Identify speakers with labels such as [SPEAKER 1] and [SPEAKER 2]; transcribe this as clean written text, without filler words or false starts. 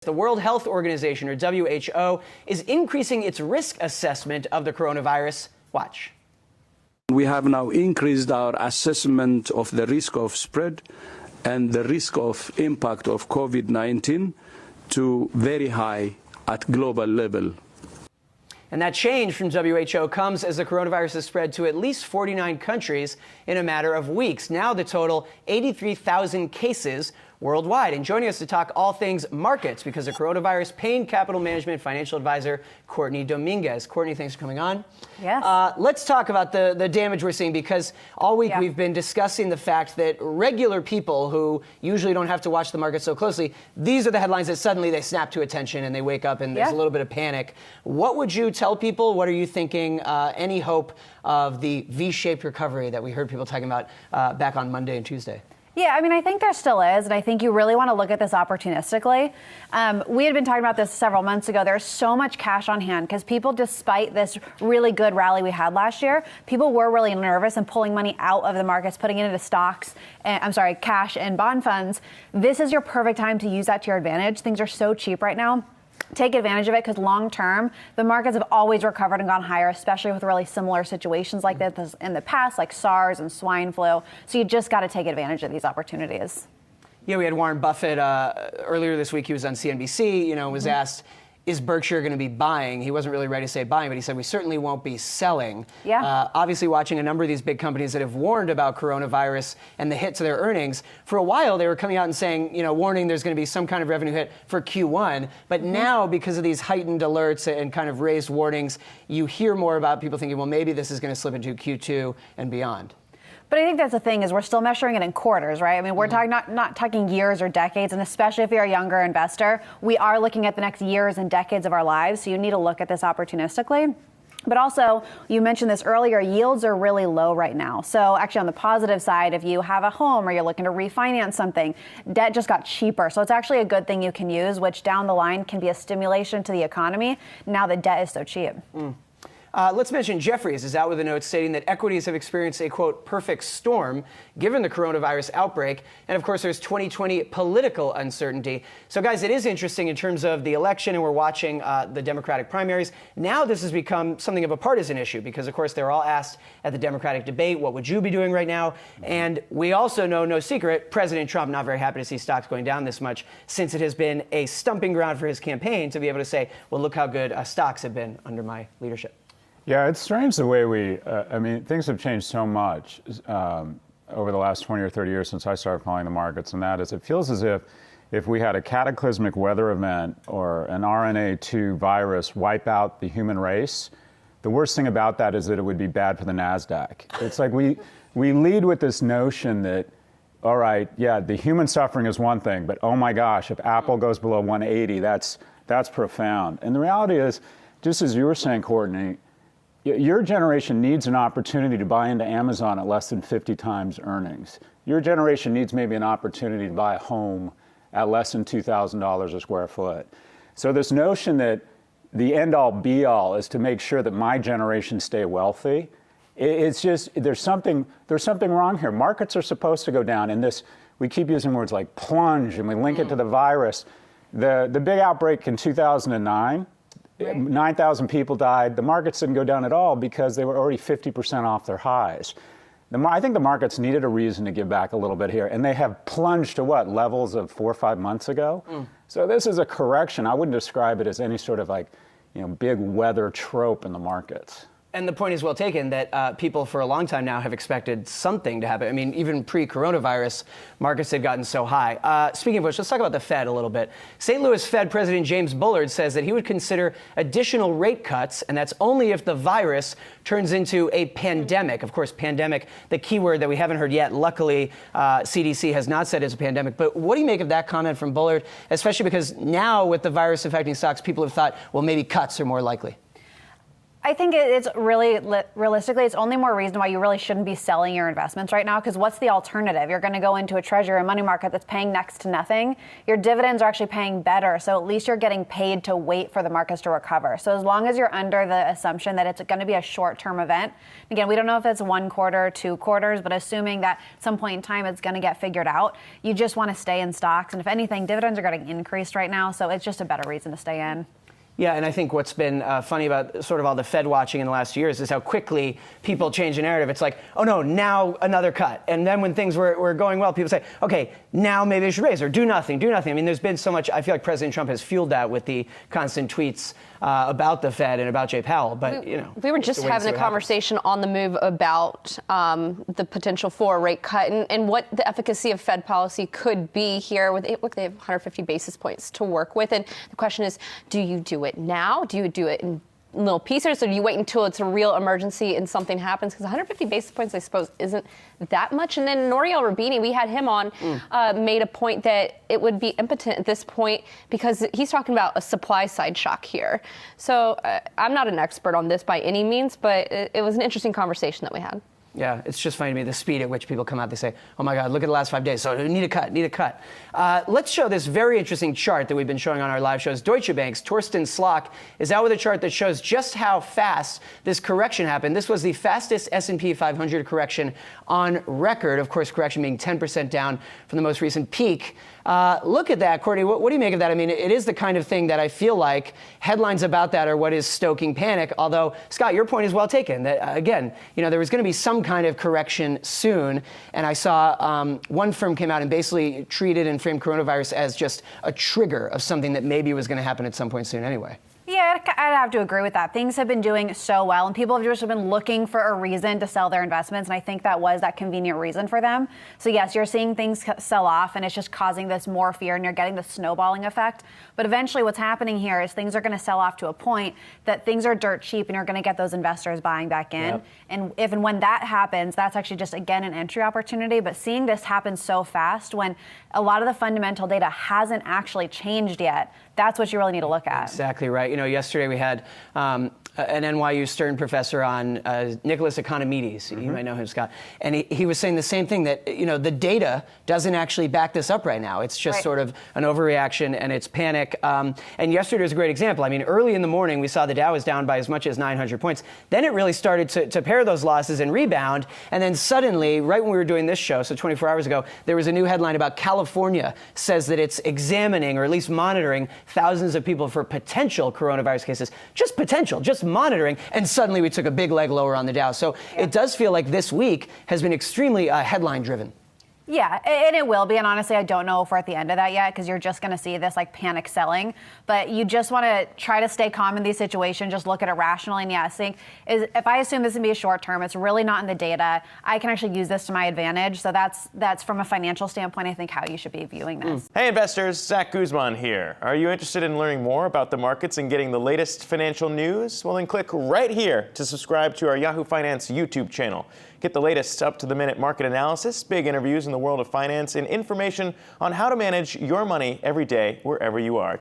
[SPEAKER 1] The World Health Organization, or WHO, is increasing its risk assessment of the coronavirus. Watch.
[SPEAKER 2] We have now increased our assessment of the risk of spread and the risk of impact of COVID-19 to very high at global level.
[SPEAKER 1] And that change from WHO comes as the coronavirus has spread to at least 49 countries in a matter of weeks. Now the total, 83,000 cases worldwide. And joining us to talk all things markets because of coronavirus, Payne Capital Management financial advisor Courtney Dominguez. Courtney, thanks for coming on.
[SPEAKER 3] Yes.
[SPEAKER 1] Let's talk about the damage we're seeing, because all week we've been discussing the fact that regular people who usually don't have to watch the market so closely, these are the headlines that suddenly they snap to attention and they wake up and there's a little bit of panic. What would you tell people? What are you thinking? Any hope of the V-shaped recovery that we heard people talking about back on Monday and Tuesday?
[SPEAKER 3] Yeah, I mean, I think there still is, and I think you really want to look at this opportunistically. We had been talking about this several months ago. There's so much cash on hand because people, despite this really good rally we had last year, people were really nervous and pulling money out of the markets, putting it into stocks, cash and bond funds. This is your perfect time to use that to your advantage. Things are so cheap right now. Take advantage of it because long term, the markets have always recovered and gone higher, especially with really similar situations like this in the past, like SARS and swine flu. So you just got to take advantage of these opportunities.
[SPEAKER 1] Yeah, we had Warren Buffett earlier this week. He was on CNBC, was asked, is Berkshire going to be buying? He wasn't really ready to say buying, but he said, we certainly won't be selling.
[SPEAKER 3] Yeah.
[SPEAKER 1] Obviously, watching a number of these big companies that have warned about coronavirus and the hit to their earnings. For a while, they were coming out and saying, warning there's going to be some kind of revenue hit for Q1. But now, because of these heightened alerts and kind of raised warnings, you hear more about people thinking, well, maybe this is going to slip into Q2 and beyond.
[SPEAKER 3] But I think that's the thing is we're still measuring it in quarters, right? I mean, we're talking not talking years or decades, and especially if you're a younger investor, we are looking at the next years and decades of our lives. So you need to look at this opportunistically. But also, you mentioned this earlier, yields are really low right now. So actually on the positive side, if you have a home or you're looking to refinance something, debt just got cheaper. So it's actually a good thing you can use, which down the line can be a stimulation to the economy now that debt is so cheap.
[SPEAKER 1] Let's mention Jefferies is out with a note stating that equities have experienced a, quote, perfect storm given the coronavirus outbreak. And of course, there's 2020 political uncertainty. So guys, it is interesting in terms of the election, and we're watching the Democratic primaries. Now this has become something of a partisan issue because, of course, they're all asked at the Democratic debate, what would you be doing right now? And we also know, no secret, President Trump not very happy to see stocks going down this much, since it has been a stumping ground for his campaign to be able to say, well, look how good stocks have been under my leadership.
[SPEAKER 4] Yeah, it's strange the way things have changed so much over the last 20 or 30 years since I started following the markets, and that is it feels as if we had a cataclysmic weather event or an RNA-2 virus wipe out the human race, the worst thing about that is that it would be bad for the NASDAQ. It's like we lead with this notion that, all right, yeah, the human suffering is one thing, but oh my gosh, if Apple goes below 180, that's profound. And the reality is, just as you were saying, Courtney, your generation needs an opportunity to buy into Amazon at less than 50 times earnings. Your generation needs maybe an opportunity to buy a home at less than $2,000 a square foot. So this notion that the end-all be-all is to make sure that my generation stay wealthy, it's just, there's something wrong here. Markets are supposed to go down, and we keep using words like plunge, and we link it to the virus. The big outbreak in 2009, 9,000 people died. The markets didn't go down at all because they were already 50% off their highs. I think the markets needed a reason to give back a little bit here, and they have plunged to what, levels of 4 or 5 months ago? So this is a correction. I wouldn't describe it as any sort of big weather trope in the markets.
[SPEAKER 1] And the point is well taken that people for a long time now have expected something to happen. I mean, even pre-coronavirus, markets had gotten so high. Speaking of which, let's talk about the Fed a little bit. St. Louis Fed President James Bullard says that he would consider additional rate cuts, and that's only if the virus turns into a pandemic. Of course, pandemic, the key word that we haven't heard yet. Luckily, CDC has not said it's a pandemic. But what do you make of that comment from Bullard, especially because now with the virus affecting stocks, people have thought, well, maybe cuts are more likely?
[SPEAKER 3] I think it's really, realistically, it's only more reason why you really shouldn't be selling your investments right now, because what's the alternative? You're going to go into a treasury or money market that's paying next to nothing. Your dividends are actually paying better, so at least you're getting paid to wait for the markets to recover. So as long as you're under the assumption that it's going to be a short-term event, again, we don't know if it's 1 quarter, 2 quarters, but assuming that at some point in time it's going to get figured out, you just want to stay in stocks. And if anything, dividends are getting increased right now, so it's just a better reason to stay in.
[SPEAKER 1] Yeah, and I think what's been funny about sort of all the Fed watching in the last 2 years is how quickly people change the narrative. It's like, oh no, now another cut. And then when things were going well, people say, okay, now maybe they should raise or do nothing. I mean, there's been so much, I feel like President Trump has fueled that with the constant tweets about the Fed and about Jay Powell. But,
[SPEAKER 5] we were just having a conversation on the move about the potential for a rate cut and what the efficacy of Fed policy could be here. Look, they have 150 basis points to work with. And the question is, do you do it now? Do you do it in little pieces, or do you wait until it's a real emergency and something happens? Because 150 basis points, I suppose, isn't that much. And then Nouriel Roubini, we had him on, made a point that it would be impotent at this point because he's talking about a supply side shock here. So I'm not an expert on this by any means, but it was an interesting conversation that we had.
[SPEAKER 1] Yeah, it's just funny to me, the speed at which people come out, they say, oh my God, look at the last 5 days, so need a cut. Let's show this very interesting chart that we've been showing on our live shows. Deutsche Bank's Torsten Slok is out with a chart that shows just how fast this correction happened. This was the fastest S&P 500 correction on record. Of course, correction being 10% down from the most recent peak. Look at that, Courtney. What do you make of that? I mean, it is the kind of thing that I feel like headlines about that are what is stoking panic. Although, Scott, your point is well taken. That again, there was going to be some kind of correction soon. And I saw one firm came out and basically treated and framed coronavirus as just a trigger of something that maybe was going to happen at some point soon anyway.
[SPEAKER 3] Yeah, I'd have to agree with that. Things have been doing so well, and people have just been looking for a reason to sell their investments, and I think that was that convenient reason for them. So yes, you're seeing things sell off, and it's just causing this more fear, and you're getting the snowballing effect. But eventually what's happening here is things are going to sell off to a point that things are dirt cheap, and you're going to get those investors buying back in. Yep. And if and when that happens, that's actually just, again, an entry opportunity. But seeing this happen so fast when a lot of the fundamental data hasn't actually changed yet, that's what you really need to look at. Exactly right.
[SPEAKER 1] Yesterday we had an NYU Stern professor on, Nicholas Economides. You might know him, Scott. And he was saying the same thing, that, the data doesn't actually back this up right now. It's just sort of an overreaction and it's panic. And yesterday was a great example. I mean, early in the morning, we saw the Dow was down by as much as 900 points. Then it really started to pair those losses and rebound. And then suddenly, right when we were doing this show, so 24 hours ago, there was a new headline about California says that it's examining, or at least monitoring, thousands of people for potential coronavirus cases. Just potential, just monitoring, and suddenly we took a big leg lower on the Dow. So it does feel like this week has been extremely headline driven.
[SPEAKER 3] Yeah, and it will be. And honestly, I don't know if we're at the end of that yet, because you're just going to see this like panic selling. But you just want to try to stay calm in these situations. Just look at it rationally. And if I assume this would be a short term, it's really not in the data. I can actually use this to my advantage. So that's from a financial standpoint, I think, how you should be viewing this.
[SPEAKER 6] Hey, investors, Zach Guzman here. Are you interested in learning more about the markets and getting the latest financial news? Well, then click right here to subscribe to our Yahoo Finance YouTube channel. Get the latest up-to-the-minute market analysis, big interviews in the world of finance, and information on how to manage your money every day wherever you are.